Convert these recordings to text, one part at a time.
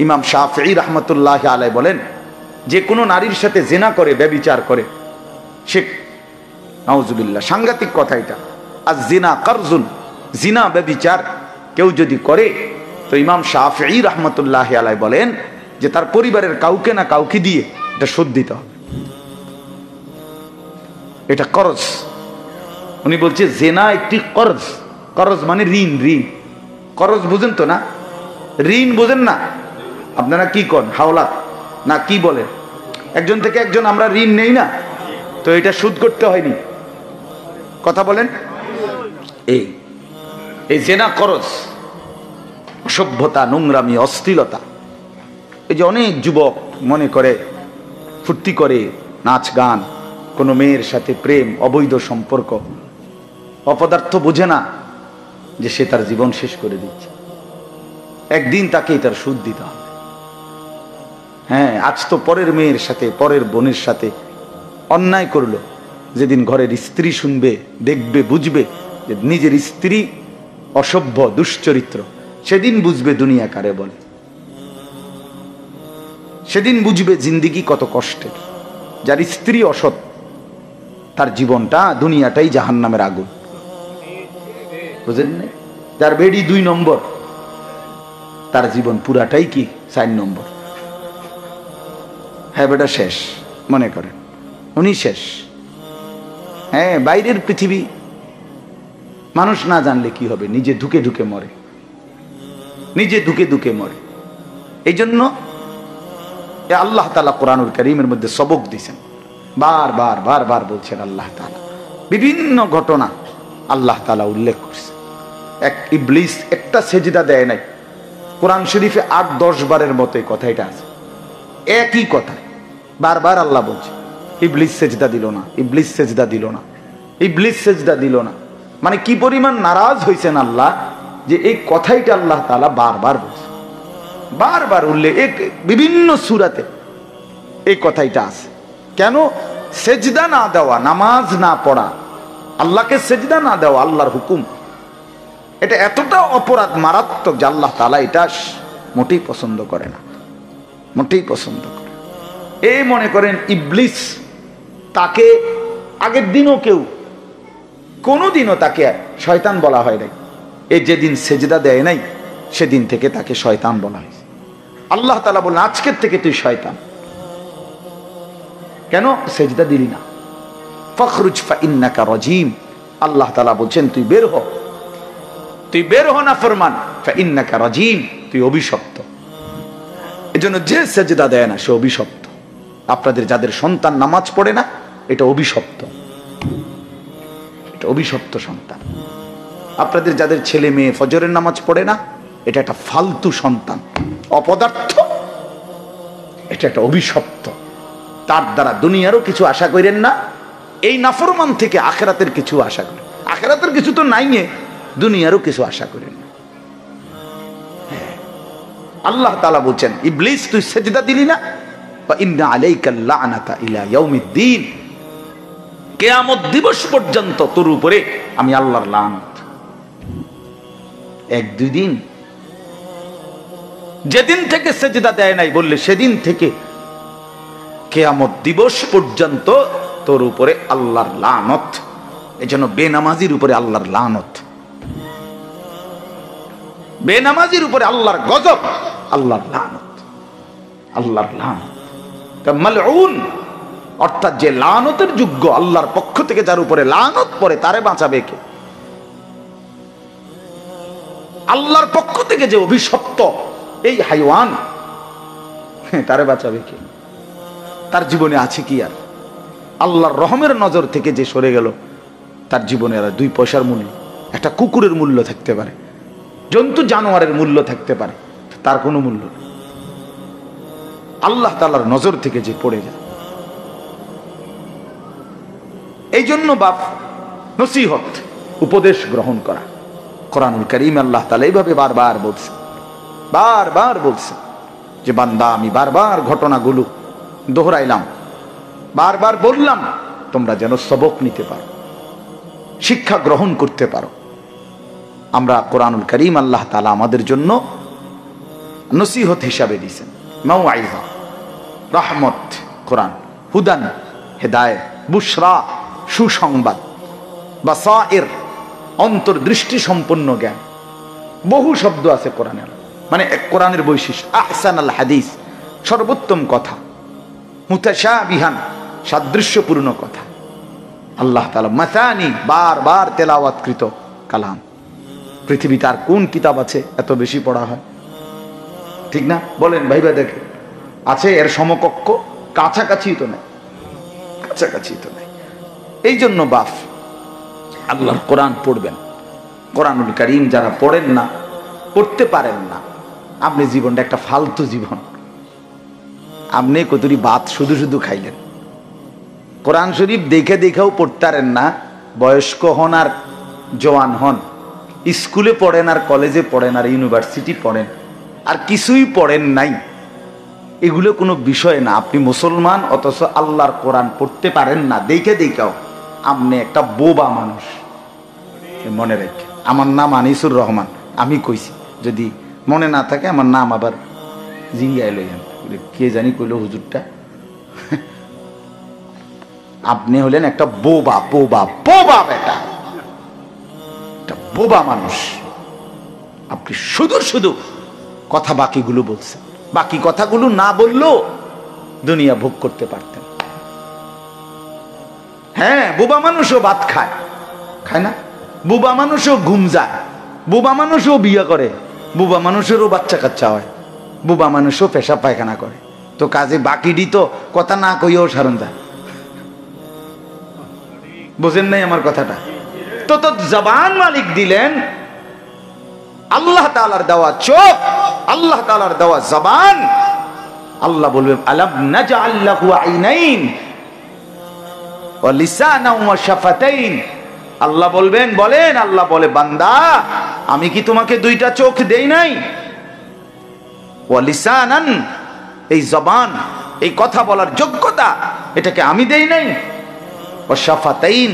ইমাম শাফিঈ রাহমাতুল্লাহি আলাইহি বলেন, যে কোনো নারীর সাথে জিনা করে, ব্যভিচার করে, সে, নাউজুবিল্লাহ, সাংঘাতিক কথা এটা। আর জিনা কারজুন, জিনা ব্যভিচার কেউ যদি করে, তো ইমাম শাফিঈ রাহমাতুল্লাহি আলাইহি বলেন যে তার পরিবারের কাউকে না কাউকে দিয়ে এটা শোধ দিতে হবে। এটা করজ। উনি বলছে জেনা একটি করজ। করজ মানে ঋণ। ঋণ, করজ বুঝেন তো না? ঋণ বুঝেন না? আপনারা কি করেন, হাওলাত না কি বলেন? একজন থেকে একজন আমরা ঋণ নেই না, তো এটা সুদ করতে হয়নি, কথা বলেন। এই জেনা করজ, অসভ্যতা, নোংরামি, অশ্লীলতা। এই যে অনেক যুবক মনে করে, ফুর্তি করে, নাচ গান, কোনো মেয়ের সাথে প্রেম, অবৈধ সম্পর্ক, অপদার্থ বুঝে না যে সে তার জীবন শেষ করে দিচ্ছে। একদিন তাকেই তার সুদ দিতে হবে। হ্যাঁ, আজ তো পরের মেয়ের সাথে, পরের বোনের সাথে অন্যায় করলো, যেদিন ঘরের স্ত্রী শুনবে, দেখবে, বুঝবে যে নিজের স্ত্রী অসভ্য, দুশ্চরিত্র, সেদিন বুঝবে দুনিয়া কারে বলে। সেদিন বুঝবে জিন্দিগি কত কষ্টের। যার স্ত্রী অসৎ, তার জীবনটা, দুনিয়াটাই জাহান্নামের আগুন, বুঝলেন না? যার বেডি 2 নম্বর, তার জীবন পুরাটাই কি 4 নম্বর। হ্যাঁ বেটা শেষ, মনে করেন উনি শেষ। হ্যাঁ, বাইরের পৃথিবী মানুষ না জানলে কি হবে, নিজে ঢুকে ঢুকে মরে, নিজে ঢুকে ঢুকে মরে। এই জন্য আল্লাহ তাআলা কোরআনুল কারীমের মধ্যে সবক দিয়েছেন, বারবার বলছেন আল্লাহ তাআলা। বিভিন্ন ঘটনা আল্লাহ তাআলা উল্লেখ করছে। এক ইবলিস একটা সেজদা দেয় নাই, কোরআন শরীফে 8-10 বারের মতো এই কথাটা আছে, একই কথা বারবার আল্লাহ বলছে, ইবলিস সেজদা দিল না, ইবলিস সেজদা দিল না, ইবলিস সেজদা দিল না। মানে কি পরিমাণ নারাজ হয়েছেন আল্লাহ, যে এই কথাইটা আল্লাহ তাআলা বারবার বলছে, বারবার উল্লেখ, বিভিন্ন সূরাতে এই কথাইটা আছে। কেন? সেজদা না দেওয়া, নামাজ না পড়া, আল্লাহকে সেজদা না দেওয়া আল্লাহর হুকুম, এটা এতটা অপরাধ, মারাত্মক, যে আল্লাহ তাআলা এটা মোটেই পছন্দ করে না, মোটেই পছন্দ করে। এই মনে করেন ইবলিস, তাকে আগের দিনও কেউ কোনোদিনও তাকে শয়তান বলা হয় নাই। এই যেদিন সেজদা দেয় নাই, সেদিন থেকে তাকে শয়তান বলা হয়েছে। আল্লাহ তাআলা বলেন আজকের থেকে তুই শয়তান। কেন? সেজদা দিলি না। ফখরুজ ফাইন্নাকা রাজিম, আল্লাহ তাআলা বলছেন তুই বের হ, তুই বের হ না ফরমান, ফাইন্নাকা রাজিম, তুই অভিশপ্ত। এজন্য যে সেজদা দেয় না সে অভিশপ্ত। আপনাদের যাদের সন্তান নামাজ পড়ে না, এটা অভিশপ্ত, এটা অভিশপ্ত সন্তান। আপনাদের যাদের ছেলে মেয়ে ফজরের নামাজ পড়ে না, এটা একটা ফালতু সন্তান, অপদার্থ, এটা একটা অভিশপ্ত। তার দ্বারা দুনিয়ারও কিছু আশা করেন না, এই নাফরমান থেকে আখিরাতের কিছু আশা করেন। আখিরাতের কিছু তো নাই, দুনিয়ারও কিছু আশা করেন না। আল্লাহ তাআলা বলছেন ইবলিস তুই সেজদা দিলি না, ওয়া ইন্না আলাইকা লা'নাতা ইলা ইয়াউমিদ্দিন, কিয়ামত দিবস পর্যন্ত তোর উপরে আমি আল্লাহর লানত। 1-2 দিন, যেদিন থেকে সেজদা দেয় নাই বললে সেদিন থেকে কিয়ামত দিবস পর্যন্ত তোর উপরে আল্লাহর লানত। এজন্য বেনামাজির উপরে আল্লাহর লানত, বেনামাজির উপরে আল্লাহর গজব, আল্লাহর লানত, আল্লাহর লানত। মালউন অর্থাৎ যে লানতের যোগ্য, আল্লাহর পক্ষ থেকে যার উপরে লানত পড়ে তারে বাঁচাবে কে? আল্লাহর পক্ষ থেকে যে অভিশপ্ত এই হাইওয়ান, তারে বাঁচাবে কে? তার জীবনে আছে কি আর? আল্লাহর রহমের নজর থেকে যে সরে গেল, তার জীবনে আর 2 পয়সার মূল্য, একটা কুকুরের মূল্য থাকতে পারে, জন্তু জানোয়ারের মূল্য থাকতে পারে, তার কোনো মূল্য নেই। আল্লাহ তাআলার নজর থেকে যে পড়ে যায়। এই জন্য বাপ, নসিহত, উপদেশ গ্রহণ করা। কোরআনুল কারীম আল্লাহ তাআলা এইভাবে বারবার বলছে যে বান্দা, আমি বারবার ঘটনাগুলো দোহরাইলাম, বারবার বললাম, তোমরা যেন সবক নিতে পারো, শিক্ষা গ্রহণ করতে পারো। আমরা কোরআনুল কারীম আল্লাহ তাআলা আমাদের জন্য নসিহত হিসাবে দিয়েছেন। মাউআইযা, রহমত কোরআন, হুদান হেদায়েত, বুশরা সুসংবাদ, বাসাইর অন্তর্দৃষ্টি সম্পন্ন জ্ঞান, বহু শব্দ আছে কোরআনের। মানে কোরআনের বৈশিষ্ট্য আহসানুল হাদিস, সর্বোত্তম কথা, মুতাশাবিহান সাদৃশ্যপূর্ণ কথা। আল্লাহ তাআলা মাসানি বারবার তেলাওয়াতকৃত কালাম। পৃথিবীতে আর কোন কিতাব আছে এত বেশি পড়া হয়? ঠিক না বলেন ভাইবা? দেখেন আছে এর সমকক্ষ? কাছাকাছি তো নাই, কাছাকাছি তো নাই। এই জন্য বাপ আল্লাহর কোরআন পড়বেন। কোরআনুল কারীম যারা পড়েন না, পড়তে পারেন না, আপনি জীবনটা একটা ফালতু জীবন। আপনি কতরি ভাত শুধু শুধু খাইলেন। কোরআন শরীফ দেখে দেখেও পড়তে পারেন না, বয়স্ক হন আর জওয়ান হন, স্কুলে পড়েন আর কলেজে পড়েন আর ইউনিভার্সিটি পড়েন আর কিছুই পড়েন নাই, এগুলো কোনো বিষয় না। আপনি মুসলমান অথচ আল্লাহর কোরআন পড়তে পারেন না, দেখে দেখেও আপনি একটা বোবা মানুষ। মনে রাখেন, আমার নাম আনিসুর রহমান, আমি কইছি, যদি মনে না থাকে আমার নাম আবার জিঙ্গায় লইয়েন, কে জানি কইল হুজুরটা। আপনি হলেন একটা বোবা, বোবা বোবা বেটা, একটা বোবা মানুষ। আপনি শুধু শুধু কথা বাকিগুলো বলছেন, বাকি কথাগুলো না বললেও দুনিয়া ভোগ করতে পারতেন। হ্যাঁ, বোবা মানুষও ভাত খায়, খায় না? বোবা মানুষও ঘুম যায়, বোবা মানুষও বিয়ে করে, বোবা মানুষেরও বাচ্চা কাচ্চা হয়, বোবা মানুষও পেশাব পায়খানা করে। তো কাজে বাকি দিত কথা না কইও সারণ যায়। বোঝেন নাই আমার কথাটা? তো তো জবান মালিক দিলেন, আল্লাহ তাআলার দেওয়া চোখ, আল্লাহ তাআলার দেওয়া জবান। আল্লাহ বলবেন আলাম নাজআল লাহু আইনাইন ওয়া লিসানান ওয়া শাফাতাইন। আল্লাহ বলবেন, বলেন, আল্লাহ বলে, বান্দা আমি কি তোমাকে দুইটা চোখ দেই নাই? ওয়া লিসানান, এই জবান, এই কথা বলার যোগ্যতা, এটাকে আমি দেই নাই? ওয়া শাফাতাইন,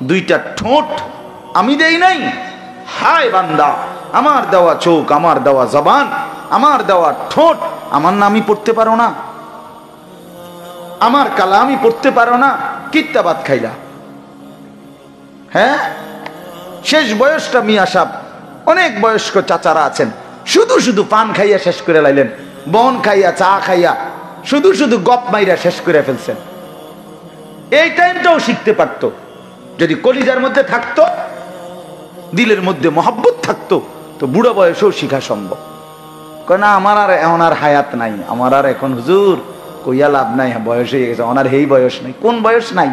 দুইটা ঠোঁট আমি দেই নাই? হায় বান্দা, আমার দেওয়া চোখ, আমার দেওয়া জবান, আমার দেওয়া ঠোঁট, আমার নামই পড়তে পারো না, আমার কালামই পড়তে পারো না, কিত্তাবাত খাইলা। হ্যাঁ, শেষ বয়সটা মিয়া সাহেব, অনেক বয়স্ক চাচারা আছেন, শুধু শুধু পান খাইয়া শেষ করে লাইলেন, বন খাইয়া, চা খাইয়া, শুধু শুধু গপ মাইরা শেষ করে ফেলছেন। এই টাইমটাও শিখতে পারতো, যদি কলিজার মধ্যে থাকতো, দিলের মধ্যে মহব্বত থাকতো, তো বুড়ো বয়সেও শিখা সম্ভব। না আমার আর এখন আর হায়াত নাই, আমার আর এখন হুজুর কইয়া লাভ নাই, বয়স হয়ে গেছে, ওনার এই বয়স নাই। কোন বয়স নাই?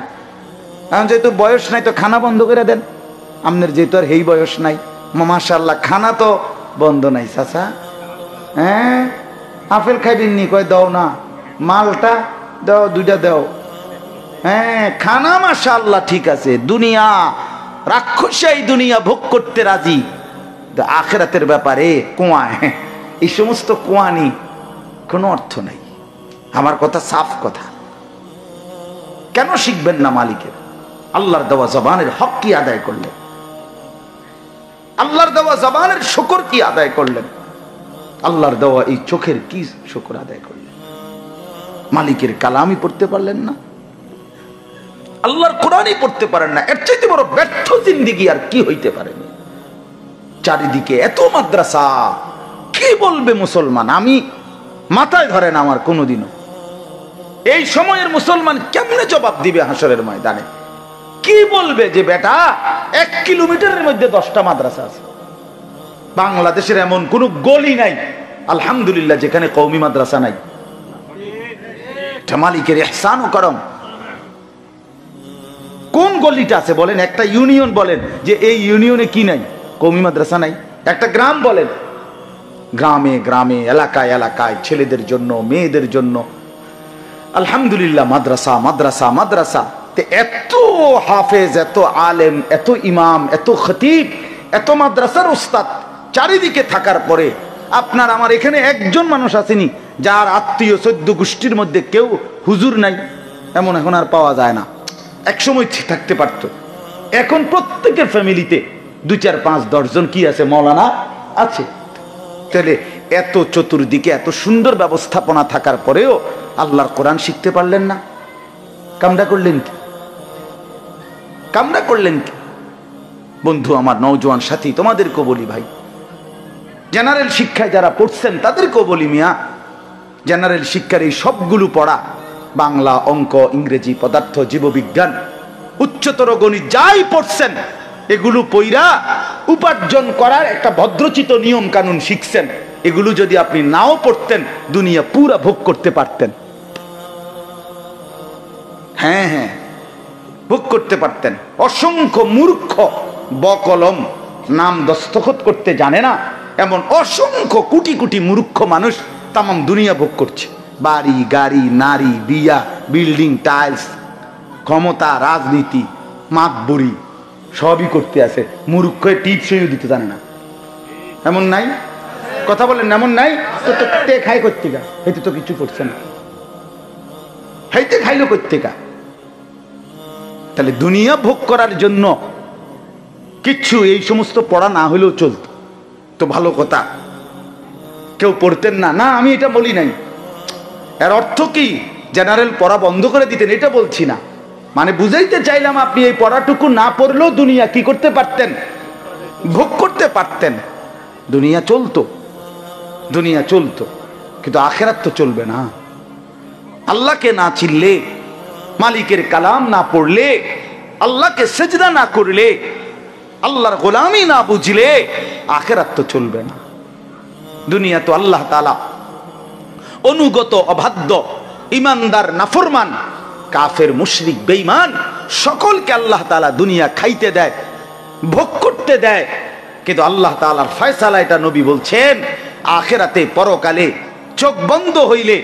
এখন যেহেতু বয়স নাই তো খানা বন্ধ করে দেন। আপনার যেহেতু আর এই বয়স নাই, মাশাআল্লাহ খানা তো বন্ধ নাই। চাচা, হ্যাঁ আপেল খাইবেন নি? কয় দাও না, মালটা দাও, দুইটা দাও। হ্যাঁ, খানা মাশাআল্লাহ ঠিক আছে, দুনিয়া রাক্ষসাই দুনিয়া ভোগ করতে রাজি, আখিরাতের ব্যাপারে কুয়ায়, এই সমস্ত কুয়ানি কোনো অর্থ নাই। আমার কথা সাফ কথা। কেন শিখবেন না মালিকের? আল্লাহর দেওয়া জবানের হক কি আদায় করলেন? আল্লাহর দেওয়া জবানের শুকর কি আদায় করলেন? আল্লাহর দেওয়া এই চোখের কি শুকর আদায় করলেন? মালিকের কালামই পড়তে পারলেন না, আল্লাহর কোরআনই পড়তে পারেন না। এর চাইতে বড় ব্যর্থ জিন্দেগি আর কি হইতে পারে? চারিদিকে এত মাদ্রাসা, কি বলবে মুসলমান? আমি মাথায় ধরে না আমার কোনোদিনও। এই সময়ের মুসলমান কেমনে জবাব দিবে হাসরের ময়দানে? কি বলবে যে বেটা 1 কিলোমিটারের মধ্যে 10টা মাদ্রাসা আছে? বাংলাদেশের এমন কোন গলি নাই আলহামদুলিল্লাহ যেখানে কওমি মাদ্রাসা নাই। এটা মালিকের ইহসান ও করম। কোন গলিটা আছে বলেন? একটা ইউনিয়ন বলেন যে এই ইউনিয়নে কি নাই? কওমি মাদ্রাসা নাই। একটা গ্রাম বলেন, গ্রামে গ্রামে, এলাকায় এলাকায় ছেলেদের জন্য, মেয়েদের জন্য আলহামদুলিল্লাহ মাদ্রাসা মাদ্রাসা মাদ্রাসা। এত হাফেজ, এত আলেম, এত ইমাম, এত খতিব, এত মাদ্রাসার উস্তাদ চারিদিকে থাকার পরে আপনার আমার এখানে একজন মানুষ আসেনি যার আত্মীয় 14 গোষ্ঠীর মধ্যে কেউ হুজুর নাই? এমন এখন আর পাওয়া যায় না। একসময় থাকতে পারতো। এখন প্রত্যেকের ফ্যামিলিতে 2, 4, 5, 10 জন কি আছে? মৌলানা আছে। তাহলে এত চতুর্দিকে এত সুন্দর ব্যবস্থাপনা থাকার পরেও আল্লাহর কোরআন শিখতে পারলেন না? কামড়া করলেন কি? কামড়া করলেন কি? বন্ধু আমার, নওজোয়ান সাথী, তোমাদেরকেও বলি ভাই, জেনারেল শিক্ষায় যারা পড়ছেন তাদেরকেও বলি, মিয়া জেনারেল শিক্ষার এই সবগুলো পড়া, বাংলা, অঙ্ক, ইংরেজি, পদার্থ, জীববিজ্ঞান, উচ্চতর গণিত যাই পড়ছেন, এগুলো পইরা উপার্জন করার একটা ভদ্রচিত নিয়ম কানুন শিখছেন। এগুলো যদি আপনি নাও পড়তেন, দুনিয়া পুরা ভোগ করতে পারতেন। হ্যাঁ হ্যাঁ, ভোগ করতে পারতেন। অসংখ্য মূর্খ বকলম নাম দস্তখত করতে জানে না এমন অসংখ্য কোটি কোটি মূর্খ মানুষ তামাম দুনিয়া ভোগ করছে। বাড়ি, গাড়ি, নারী, বিয়া, বিল্ডিং, টাইলস, ক্ষমতা, রাজনীতি, মাতবুরি সবই করতে আছে। মূর্খ টিপসই দিতে জানে না, এমন নাই? কথা বলেন, এমন নাই? তো তে খাই করতে গা, হেতে তো কিছু করছে না, হেতে খাইলো করতে গা। তাহলে দুনিয়া ভোগ করার জন্য কিচ্ছু এই সমস্ত পড়া না হলেও চলত তো ভালো কথা। কেউ পড়তেন না, না আমি এটা বলি নাই। এর অর্থ কি জেনারেল পড়া বন্ধ করে দিতেন এটা বলছি না, মানে বুঝাইতে চাইলাম আপনি এই পড়াটুকু না পড়লেও দুনিয়া কি করতে পারতেন? ভোগ করতে পারতেন। দুনিয়া চলতো, দুনিয়া চলতো, কিন্তু আখেরাত তো চলবে না। আল্লাহকে না চিনলে, মালিকের কালাম না পড়লে, আল্লাহকে সেজদা না করলে, আল্লাহর গোলামি না বুঝলে আখেরাত তো চলবে না। দুনিয়া তো আল্লাহ তাআলা অনুগত, অবাধ্য, ইমানদার, নাফরমান, কাফের, মুশরিক, বেঈমান সকলকে আল্লাহ তাআলা দুনিয়া খাইতে দেয়, ভোগ করতে দেয়। কিন্তু আল্লাহ তাআলার ফয়সালা এটা নবী বলছেন, আখেরাতে, পরকালে চোখ বন্ধ হইলে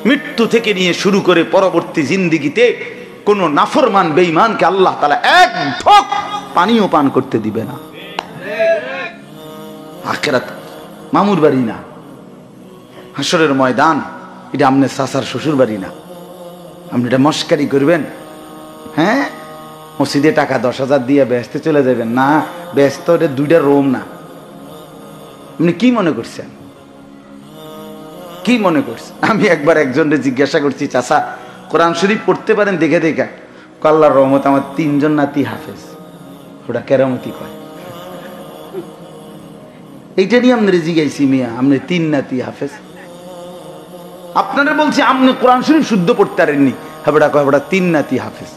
মৃত্যু থেকে নিয়ে শুরু করে পরবর্তী জিন্দেগিতে কোন নাফরমান বেঈমানকে আল্লাহ তাআলা এক ঢোক পানিও পান করতে দিবে না। আখেরাত মামুর বাড়ি না, হাসরের ময়দান এটা আপনার চাচার শ্বশুর বাড়ি না। আপনি এটা মস্কারি করবেন? হ্যাঁ, মসজিদে টাকা 10,000 দিয়ে বেহেশতে চলে যাবেন না, বেহেশত এটা 2টা রুম না। আপনি কি মনে করছেন? কি মনে করছেন? আমি একবার একজনকে জিজ্ঞাসা করছি, চাচা কোরআন শরীফ পড়তে পারেন? দেখে দেখে আল্লাহর রহমত আমার 3জন নাতি হাফেজ। ওটা কেরামতি কয়। এইটা নিয়ে আপনারা জিজ্ঞাসি, মিয়া আপনি 3 নাতি হাফেজ, আপনারা বলছি আপনি কোরআন শরীফ শুদ্ধ পড়তে পারেননি, হাবড়া কয় বড়া 3 নাতি হাফেজ।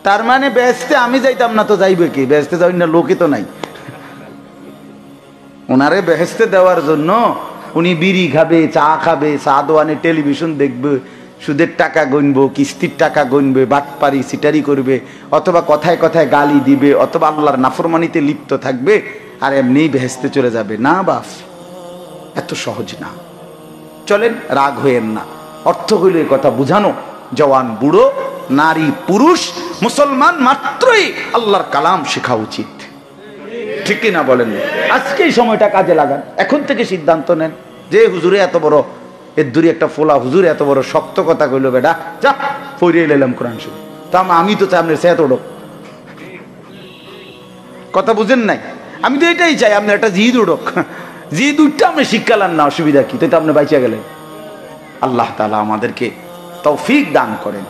তার মানে বেহেশতে আমি যাইতাম না তো যাইবে কি? বেহেশতে যাই না, লোকে তো নাই। ওনারে বেহেশতে দেওয়ার জন্য উনি বিড়ি খাবে, চা খাবে, চা দোয়ানে টেলিভিশন দেখবে, সুদের টাকা গণবো, কিস্তির টাকা গণবে, বাটপারি সিটারি করবে, অথবা কথায় কথায় গালি দিবে, অথবা আল্লাহর নাফরমানিতে লিপ্ত থাকবে, আর এমনিই বেহেশতে চলে যাবে। না বাপ, এত সহজ না। চলেন, রাগ হইেন না। অর্থ হইল এই কথা বুঝানো, জওয়ান, বুড়ো, নারী, পুরুষ, মুসলমান মাত্রই আল্লাহর কালাম শেখা উচিত। ঠিক কিনা বলেন? আজকে এই সময়টা কাজে লাগান, এখন থেকে সিদ্ধান্ত নেন যে হুজুরে এত বড় এর দূরে একটা ফোলা, হুজুরে এত বড় শক্ত কথা কইল, বেটা যা পড়িয়ে নিলাম কোরআন শরীফ। তা আমি তো চাই আপনার সে এত কথা বুঝেন নাই? আমি তো এটাই চাই আপনি একটা জিদ উড়ক, জিদ উঠটা আপনি শিক্ষালান না, অসুবিধা কি? তো আপনি বাইচা গেলেন। আল্লাহ তাআলা আমাদেরকে তৌফিক দান করেন।